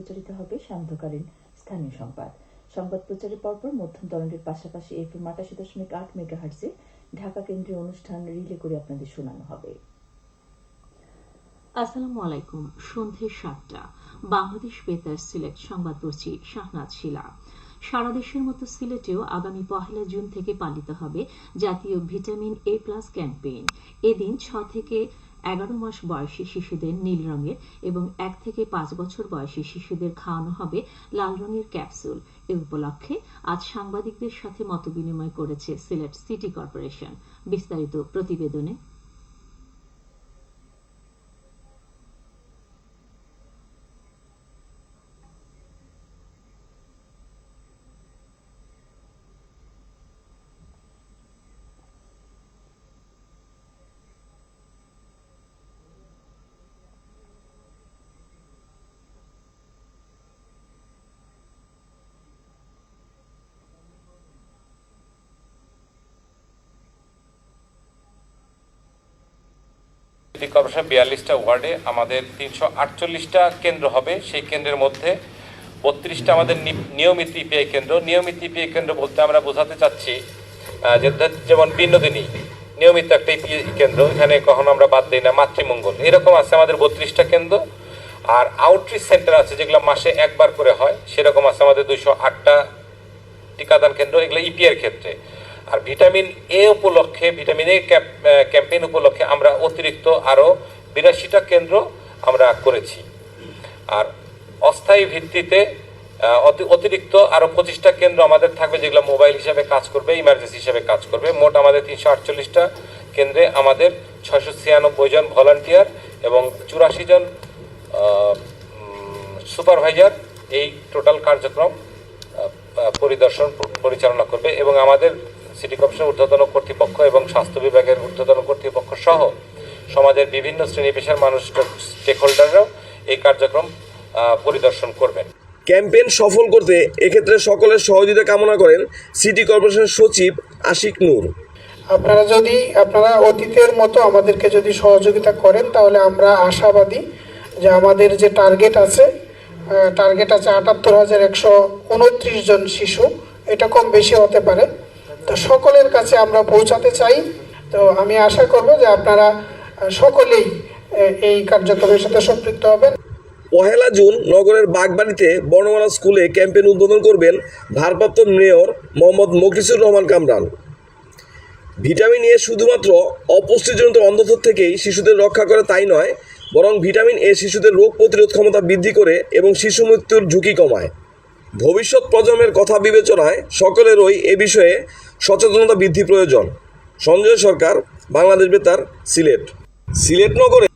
প্রচারিত হবে সান্ধ্যকালীন স্থানীয় সংবাদ। সংবাদ প্রচারের পরপর মধ্যম তরঙ্গের পাশাপাশি FM ৮৮.৮ মেগাহার্টজে ঢাকা কেন্দ্রীয় অনুষ্ঠান রিলে করে আপনাদের শোনানো হবে। আসসালামু আলাইকুম। সন্ধ্যে ৭টা। বাংলাদেশ বেতার সিলেট সংবাদ পড়ছি শাহনাজ শিলা। সারা দেশের মতো সিলেটেও আগামী ১ জুন থেকে পালিত হবে জাতীয় ভিটামিন A+ ক্যাম্পেইন। এদিন ৬ থেকে ১১ মাস বয়সী শিশুদের নীল রঙের এবং ১ থেকে ৫ বছর বয়সী শিশুদের খাওয়ানো হবে লাল রঙের ক্যাপসুল। এ উপলক্ষে আজ সাংবাদিকদের সাথে মতবিনিময় করেছে সিলেট সিটি কর্পোরেশন। বিস্তারিত প্রতিবেদনে সিটি কর্পোরেশন ৪২টা ওয়ার্ডে আমাদের ৩৪৮টা কেন্দ্র হবে। সেই কেন্দ্রের মধ্যে ৩২টা আমাদের নিয়মিত ইপিআই কেন্দ্র। নিয়মিত ইপিআই কেন্দ্র বলতে আমরা বোঝাতে চাচ্ছি যেমন বিনোদিনী নিয়মিত একটা ইপিআই কেন্দ্র, এখানে কখনো আমরা বাদ দিই না। মাতৃমঙ্গল এরকম আছে আমাদের ৩২টা কেন্দ্র। আর আউটরিচ সেন্টার আছে যেগুলো মাসে একবার করে হয়, সেরকম আছে আমাদের ২০৮টা টিকাদান কেন্দ্র, এগুলো ইপিআইয়ের ক্ষেত্রে। আর ভিটামিন A উপলক্ষে, ভিটামিন A ক্যাম্পেইন উপলক্ষে আমরা অতিরিক্ত আরও ৮২টা কেন্দ্র আমরা করেছি। আর অস্থায়ী ভিত্তিতে অতিরিক্ত আরও ২৫টা কেন্দ্র আমাদের থাকবে, যেগুলো মোবাইল হিসাবে কাজ করবে, ইমার্জেন্সি হিসাবে কাজ করবে। মোট আমাদের ৩৪৮টা কেন্দ্রে আমাদের ৬৯৬ জন ভলান্টিয়ার এবং ৮৪ জন সুপারভাইজার এই টোটাল কার্যক্রম পরিচালনা করবে। এবং আমাদের সিটি কর্পোরেশনের ঊর্ধ্বতন কর্তৃপক্ষ এবং স্বাস্থ্য বিভাগের ঊর্ধ্বতন কর্তৃপক্ষ সহ সমাজের বিভিন্ন শ্রেণী পেশার মানুষ, স্টেক হোল্ডাররাও এই কার্যক্রম পরিদর্শন করবেন। ক্যাম্পেইন সফল করতে এক্ষেত্রে সকলের সহযোগিতা কামনা করেন সিটি কর্পোরেশনের সচিব আশিক নূর। আপনারা অতীতের মতো আমাদেরকে যদি সহযোগিতা করেন তাহলে আমরা আশাবাদী যে আমাদের যে টার্গেট আছে ৭৮,১২৯ জন শিশু, এটা কম বেশি হতে পারে। তো সকলের কাছে আমরা পৌঁছাতে চাই। তো আমি আশা করব যে আপনারা সকলেই এই কার্যক্রমের সাথে সম্পৃক্ত হবেন। ১ জুন নগরের বাগবাড়িতে বর্ণমালা স্কুলে ক্যাম্পেইন উদ্বোধন করবেন ভারপ্রাপ্ত mayor Mohammad Moklisur Rahman Kamran. Vitamin A শুধুমাত্র অপুষ্টিজনিত অন্ধত্ব থেকেই শিশুদের রক্ষা করে তাই নয়, বরং ভিটামিন A শিশুদের রোগ প্রতিরোধ ক্ষমতা বৃদ্ধি করে এবং শিশু মৃত্যুর ঝুঁকি কমায়। ভবিষ্যৎ প্রজন্মের কথা বিবেচনায় সকলেরই এ বিষয়ে সচেতনতা বৃদ্ধি প্রয়োজন। সঞ্জয় সরকার, বাংলাদেশ বেতার, সিলেট নগরে।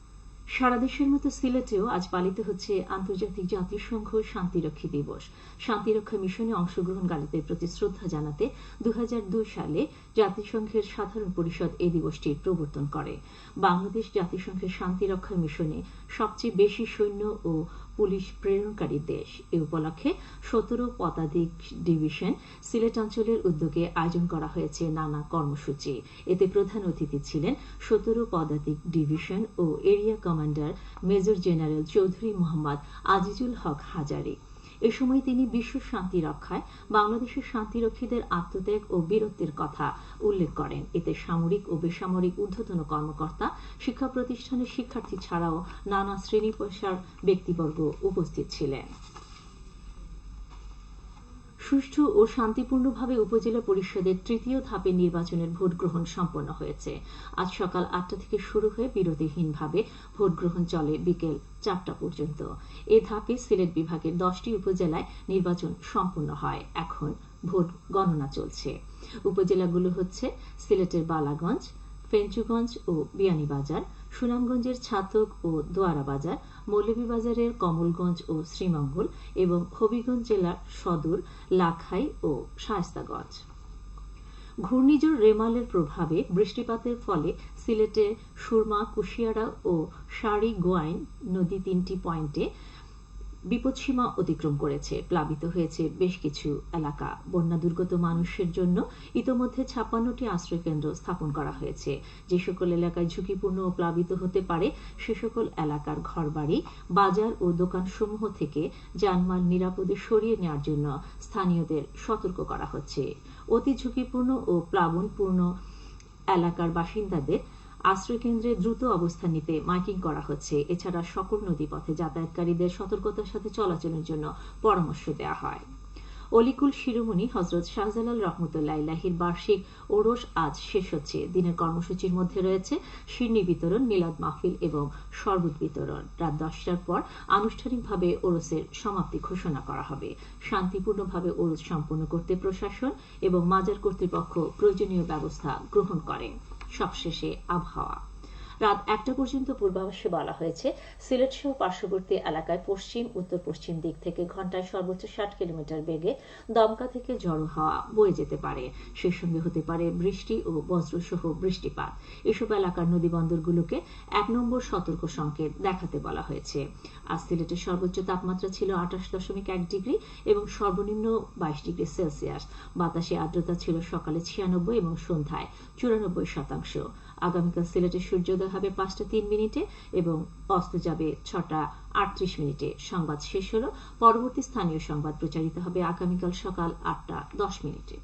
সারা দেশের মতো সিলেটেও আজ পালিত হচ্ছে আন্তর্জাতিক জাতিসংঘ শান্তিরক্ষী দিবস। শান্তিরক্ষা মিশনে অংশগ্রহণকারীদের প্রতি শ্রদ্ধা জানাতে ২০০২ সালে জাতিসংঘের সাধারণ পরিষদ এই দিবসটির প্রবর্তন করে। বাংলাদেশ জাতিসংঘের শান্তিরক্ষা মিশনে সবচেয়ে বেশি সৈন্য ও পুলিশ প্রেরণকারী দেশ। এ উপলক্ষে ১৭ পদাতিক ডিভিশন সিলেট অঞ্চলের উদ্যোগে আয়োজন করা হয়েছে নানা কর্মসূচি। এতে প্রধান অতিথি ছিলেন ১৭ পদাতিক ডিভিশন ও area commander major general Chowdhury Mohammad Azizul Haque Hazari. এ সময় তিনি বিশ্ব শান্তি রক্ষায় বাংলাদেশের শান্তিরক্ষীদের আত্মত্যাগ ও বীরত্বের কথা উল্লেখ করেন। এতে সামরিক ও বেসামরিক ঊর্ধ্বতন কর্মকর্তা, শিক্ষা প্রতিষ্ঠানের শিক্ষার্থী ছাড়াও নানা শ্রেণী পেশার ব্যক্তিবর্গ উপস্থিত ছিলেন। সুষ্ঠু ও শান্তিপূর্ণভাবে উপজেলা পরিষদের ৩য় ধাপের নির্বাচনের ভোট গ্রহণ সম্পন্ন হয়েছে। আজ সকাল ৮টা থেকে শুরু হয়ে বিরতিহীনভাবে ভোট গ্রহণ চলে বিকেল ৪টা পর্যন্ত। এ ধাপে সিলেট বিভাগের ১০টি উপজেলায় নির্বাচন সম্পন্ন হয়। এখন ভোট গণনা চলছে। উপজেলাগুলো হচ্ছে সিলেটের বালাগঞ্জ, ফেঞ্চুগঞ্জ ও বিয়ানীবাজার, সুনামগঞ্জের ছাতক ও দোয়ারা বাজার, মৌলভীবাজারের কমলগঞ্জ ও শ্রীমঙ্গল এবং হবিগঞ্জ জেলার সদর, লাখাই ও শায়েস্তাগঞ্জ। ঘূর্ণিঝড় রেমালের প্রভাবে বৃষ্টিপাতের ফলে সিলেটে সুরমা, কুশিয়ারা ও সারি গোয়াইন নদী ৩টি পয়েন্টে বিপদসীমা অতিক্রম করেছে, প্লাবিত হয়েছে বেশ কিছু এলাকা। বন্যা দুর্গত মানুষের জন্য ইতোমধ্যে 56টি আশ্রয়কেন্দ্র স্থাপন করা হয়েছে। যে সকল এলাকায় ঝুঁকিপূর্ণ ও প্লাবিত হতে পারে সে সকল এলাকার ঘরবাড়ি, বাজার ও দোকানসমূহ থেকে জানমাল নিরাপদে সরিয়ে নেওয়ার জন্য স্থানীয়দের সতর্ক করা হচ্ছে। অতি ঝুঁকিপূর্ণ ও প্লাবনপূর্ণ এলাকার বাসিন্দাদের আশ্রয়কেন্দ্রে দ্রুত অবস্থান নিতে মাইকিং করা হচ্ছে। এছাড়া সকল নদীপথে যাতায়াতকারীদের সতর্কতার সাথে চলাচলের জন্য পরামর্শ দেওয়া হয়। অলিকুল শিরোমণি হযরত শাহজালাল রহমতুল্লাহ আলাইহির বার্ষিক ওরস আজ শেষ হচ্ছে। দিনের কর্মসূচির মধ্যে রয়েছে শিরনি বিতরণ, মিলাদ মাহফিল এবং শরবত বিতরণ। রাত 10টার পর আনুষ্ঠানিকভাবে ওরসের সমাপ্তি ঘোষণা করা হবে। শান্তিপূর্ণভাবে ওরস সম্পন্ন করতে প্রশাসন এবং মাজার কর্তৃপক্ষ প্রয়োজনীয় ব্যবস্থা গ্রহণ করে। সবশেষে আবহাওয়া। রাত 1টা পর্যন্ত পূর্বাভাসে বলা হয়েছে সিলেট সহ পার্শ্ববর্তী এলাকায় পশ্চিম উত্তর পশ্চিম দিক থেকে ঘন্টায় সর্বোচ্চ 60 কিলোমিটার বেগে দমকা থেকে ঝড়ো হাওয়া বয়ে যেতে পারে। সেই সঙ্গে হতে পারে বৃষ্টি ও বজ্রসহ বৃষ্টিপাত। এসব এলাকার নদীবন্দরগুলোকে 1 নম্বর সতর্ক সংকেত দেখাতে বলা হয়েছে। আজ সিলেটের সর্বোচ্চ তাপমাত্রা ছিল 28.1 ডিগ্রি এবং সর্বনিম্ন 22 ডিগ্রি সেলসিয়াস। বাতাসে আর্দ্রতা ছিল সকালে 96 এবং সন্ধ্যায় 94%। আগামীকাল সিলেটের সূর্যোদয় হবে 5টা 3 মিনিটে এবং অস্ত যাবে 6টা 38 মিনিটে। সংবাদ শেষ হলো। পরবর্তী স্থানীয় সংবাদ প্রচারিত হবে আগামীকাল সকাল 8টা 10 মিনিটে।